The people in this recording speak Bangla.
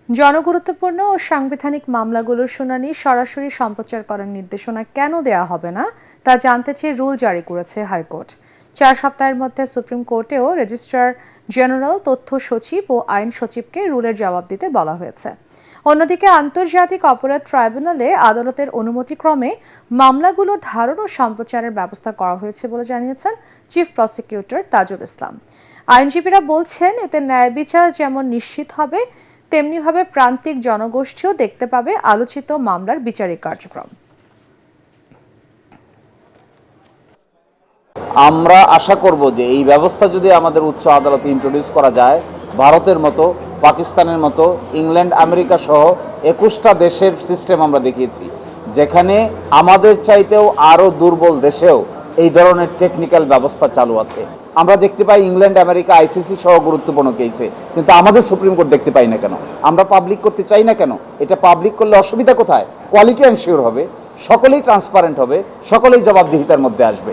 জনগুরুত্বপূর্ণ ও সাংবিধানিক মামলাগুলোর শুনানি সরাসরি সম্প্রচার করার নির্দেশনা কেন দেয়া হবে না তা জানতে চেয়ে রুল জারি করেছে হাইকোর্ট। 4 সপ্তাহের মধ্যে সুপ্রিম কোর্টেও রেজিস্ট্রার জেনারেল, তথ্য সচিব ও আইন সচিবকে রুলের জবাব দিতে বলা হয়েছে। অন্যদিকে আন্তর্জাতিক অপরাধ ট্রাইব্যুনালে আদালতের অনুমতিক্রমে মামলাগুলো ধারণ ও সম্প্রচারের ব্যবস্থা করা হয়েছে বলে জানিয়েছেন চিফ প্রসিকিউটর তাজুল ইসলাম। আইনজীবীরা বলছেন, এতে ন্যায় বিচার যেমন নিশ্চিত হবে, তেমনিভাবে প্রান্তিক জনগোষ্ঠীও দেখতে পাবে আলোচিত মামলার বিচারিক কার্যক্রম। আমরা আশা করব যে এই ব্যবস্থা যদি আমাদের উচ্চ আদালতে ইন্ট্রোডিউস করা যায়, ভারতের মতো, পাকিস্তানের মতো, ইংল্যান্ড, আমেরিকা সহ 21টা দেশের সিস্টেম আমরা দেখিয়েছি, যেখানে আমাদের চাইতেও আরও দুর্বল দেশেও এই ধরনের টেকনিক্যাল ব্যবস্থা চালু আছে। আমরা দেখতে পাই ইংল্যান্ড, আমেরিকা, আইসিসি সহ গুরুত্বপূর্ণ কেসে, কিন্তু আমাদের সুপ্রিম কোর্ট দেখতে পাই না কেন? আমরা পাবলিক করতে চাই না কেন? এটা পাবলিক করলে অসুবিধা কোথায়? কোয়ালিটি এনশিওর হবে, সকলেই ট্রান্সপারেন্ট হবে, সকলেই জবাবদিহিতার মধ্যে আসবে।